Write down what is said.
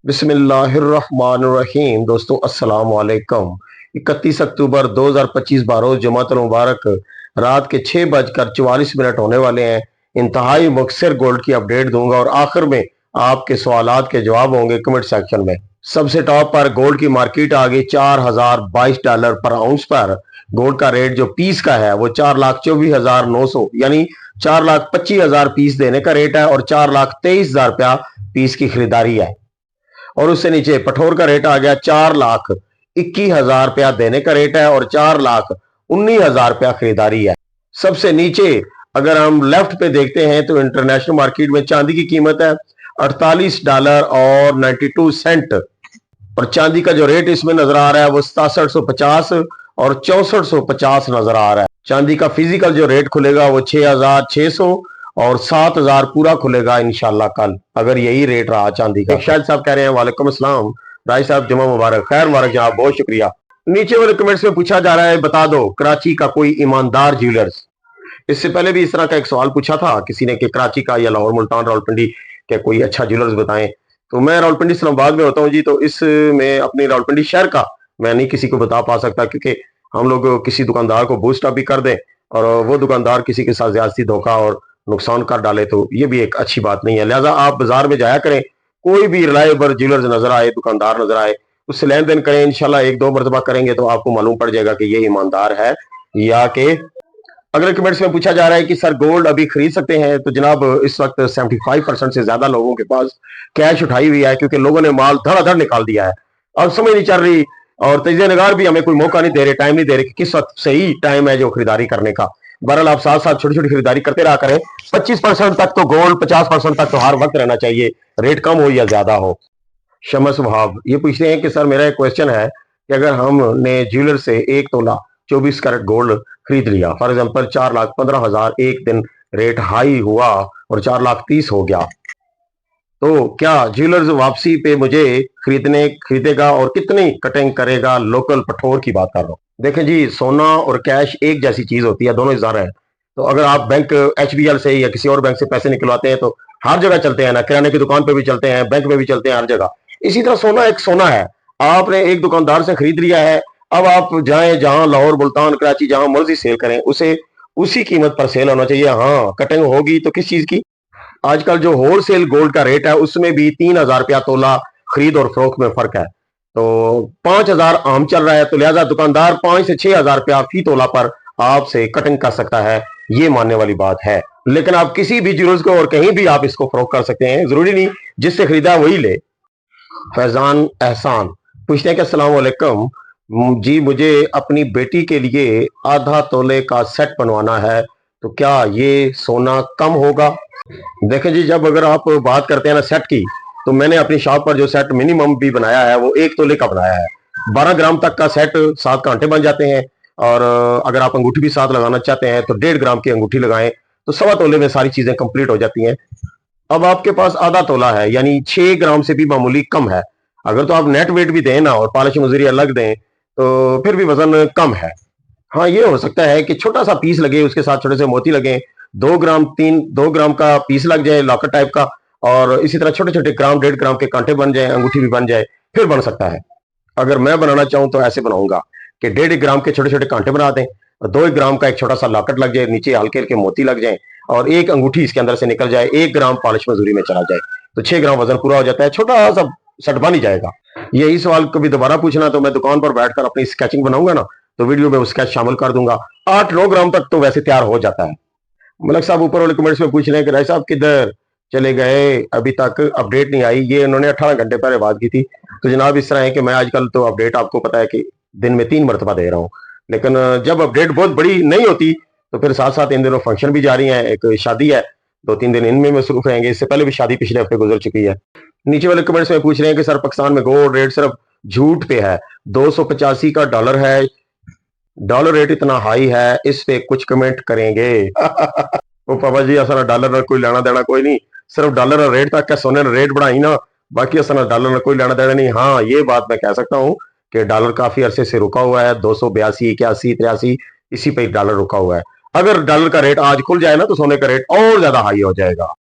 बिस्मिल्लाहिर्रहमानिर्रहीम। दोस्तों अस्सलाम वालेकुम। 31 अक्टूबर 2025 बारोज जुमातुल मुबारक रात के 6:44 होने वाले हैं। इंतहाई मुखसर गोल्ड की अपडेट दूंगा और आखिर में आपके सवालात के जवाब होंगे कमेंट सेक्शन में। सबसे टॉप पर गोल्ड की मार्केट आ गई $4022 पर आउंस पर। गोल्ड का रेट जो पीस का है वो 4,24,900 यानी 4,25,000 पीस देने का रेट है और 4,23,000 रुपया पीस की खरीदारी है। और उससे नीचे पठोर का रेट आ गया 4,21,000 रुपया देने का रेट है और 4,19,000 रुपया खरीदारी है। सबसे नीचे अगर हम लेफ्ट पे देखते हैं तो इंटरनेशनल मार्केट में चांदी की कीमत है $48 और 92 सेंट और चांदी का जो रेट इसमें नजर आ रहा है वो 6750 और 6450 नजर आ रहा है। चांदी का फिजिकल जो रेट खुलेगा वो 6,600 और 7,000 पूरा खुलेगा इंशाल्लाह कल, अगर यही रेट रहा चांदी का। शायद साहब कह रहे हैं वालेकुम अस्सलाम राय साहब, जुमा मुबारक। खैर मुबारक जनाब, बहुत शुक्रिया। नीचे वाले कमेंट्स में पूछा जा रहा है बता दो कराची का कोई ईमानदार ज्वेलर्स। इससे पहले भी इस तरह का एक सवाल पूछा था किसी ने कि कराची का या लाहौर मुल्तान रावलपिंडी के कोई अच्छा ज्वेलर्स बताएं। तो मैं रावलपिंडी इस्लामाबाद में होता हूँ जी, तो इसमें अपनी रावलपिंडी शहर का मैं नहीं किसी को बता पा सकता, क्योंकि हम लोग किसी दुकानदार को बूस्ट अप भी कर दें और वो दुकानदार किसी के साथ ज्यादती धोखा और नुकसान कर डाले तो ये भी एक अच्छी बात नहीं है। लिहाजा आप बाजार में जाया करें, कोई भी रिलायबल ज्वेलर्स नजर आए, दुकानदार नजर आए, उससे लेन देन करें। इंशाल्लाह एक दो मरतबा करेंगे तो आपको मालूम पड़ जाएगा कि ये ईमानदार है या कि। अगले कमेंट्स में पूछा जा रहा है कि सर गोल्ड अभी खरीद सकते हैं। तो जनाब इस वक्त 75% से ज्यादा लोगों के पास कैश उठाई हुई है, क्योंकि लोगों ने माल धड़ाधड़ निकाल दिया है। अब समझ नहीं चल रही और तजिया नगार भी हमें कोई मौका नहीं दे रहे, टाइम नहीं दे रहे कि किस वक्त सही टाइम है जो खरीदारी करने का। बहरहाल आप साथ साथ छोटी छोटी खरीदारी करते रहा करें। 25% तक तो गोल्ड, 50% तक तो हर वक्त रहना चाहिए, रेट कम हो या ज्यादा हो। शमस वहाब ये पूछते हैं कि सर मेरा एक क्वेश्चन है कि अगर हमने ज्वेलर से 1 तोला 24 कैरेट गोल्ड खरीद लिया, फॉर एग्जाम्पल 4,15,000 एक दिन रेट हाई हुआ और 4,30,000 हो गया, तो क्या ज्वेलर्स वापसी पे मुझे खरीदेगा और कितनी कटिंग करेगा? लोकल पठोर की बात कर रहा हूँ। देखें जी, सोना और कैश एक जैसी चीज होती है, दोनों इजार है। तो अगर आप बैंक HBL से या किसी और बैंक से पैसे निकलवाते हैं तो हर जगह चलते हैं ना, किराने की दुकान पे भी चलते हैं, बैंक में भी चलते हैं, हर जगह। इसी तरह सोना एक सोना है, आपने एक दुकानदार से खरीद लिया है, अब आप जाएं जहां लाहौर मुल्तान कराची जहां मर्जी सेल करें, उसे उसी कीमत पर सेल होना चाहिए। हाँ कटिंग होगी तो किस चीज की? आजकल जो होलसेल गोल्ड का रेट है उसमें भी 3,000 रुपया तोला खरीद और फरोख्त में फर्क है। तो 5,000 आम चल रहा है, तो लिहाजा दुकानदार 5 से 6,000 रुपया फी तोला पर आपसे कटिंग कर सकता है, ये मानने वाली बात है। लेकिन आप किसी भी ज्वेलर्स को और कहीं भी आप इसको फरोख्त कर सकते हैं, जरूरी नहीं जिससे खरीदा वही ले। फैजान एहसान पूछते हैं कि अस्सलाम वालेकुम जी, मुझे अपनी बेटी के लिए आधा तोले का सेट बनवाना है, तो क्या ये सोना कम होगा? देखें जी, जब अगर आप बात करते हैं ना सेट की, तो मैंने अपनी शॉप पर जो सेट मिनिमम भी बनाया है वो 1 तोले का बनाया है। 12 ग्राम तक का सेट 7 घंटे बन जाते हैं और अगर आप अंगूठी भी साथ लगाना चाहते हैं तो 1.5 ग्राम की अंगूठी लगाएं तो 1.25 तोले में सारी चीजें कंप्लीट हो जाती हैं। अब आपके पास आधा तोला है यानी 6 ग्राम से भी मामूली कम है। अगर तो आप नेट वेट भी दें ना और पॉलिश मजदूरी अलग दें तो फिर भी वजन कम है। हाँ ये हो सकता है कि छोटा सा पीस लगे, उसके साथ छोटे से मोती लगे, 2 ग्राम का पीस लग जाए लॉकेट टाइप का, और इसी तरह छोटे छोटे ग्राम 1.5 ग्राम के कांटे बन जाए, अंगूठी भी बन जाए, फिर बन सकता है। अगर मैं बनाना चाहूं तो ऐसे बनाऊंगा कि 1.5 ग्राम के छोटे छोटे कांटे बना दें और 2 ग्राम का एक छोटा सा लॉकेट लग जाए, नीचे हल्के हल्के मोती लग जाए और एक अंगूठी इसके अंदर से निकल जाए, 1 ग्राम पॉलिश मजदूरी में चला जाए, तो 6 ग्राम वजन पूरा हो जाता है, छोटा सा सेट बन ही जाएगा। यही सवाल कभी दोबारा पूछना तो मैं दुकान पर बैठकर अपनी स्केचिंग बनाऊंगा ना, तो वीडियो में वो स्केच शामिल कर दूंगा। 8-9 ग्राम तक तो वैसे तैयार हो जाता है। मलक साहब ऊपर वाले कमेंट्स में पूछ रहे हैं कि राय साहब किधर चले गए, अभी तक अपडेट नहीं आई। ये उन्होंने 18 घंटे पहले बात की थी। तो जनाब इस तरह है कि मैं आजकल तो अपडेट आपको पता है कि दिन में 3 मरतबा दे रहा हूँ, लेकिन जब अपडेट बहुत बड़ी नहीं होती तो फिर साथ साथ इन दिनों फंक्शन भी जारी है, एक शादी है, 2-3 दिन इनमें मसरूफ रहेंगे। इससे पहले भी शादी पिछले हफ्ते गुजर चुकी है। नीचे वाले कमेंट्स में पूछ रहे हैं कि सर पाकिस्तान में गोल्ड रेट सिर्फ झूठ पे है, 285 का डॉलर है, डॉलर रेट इतना हाई है, इस पे कुछ कमेंट करेंगे? ओ पापा जी असा डॉलर ना कोई लेना देना कोई नहीं, सिर्फ डॉलर रेट तक सोने ने रेट बढ़ाई ना, बाकी असा डॉलर ना कोई लेना देना नहीं। हाँ ये बात मैं कह सकता हूँ कि डॉलर काफी अरसे से रुका हुआ है, 282, 81, 83 इसी पे डॉलर रुका हुआ है। अगर डॉलर का रेट आज खुल जाए ना तो सोने का रेट और ज्यादा हाई हो जाएगा।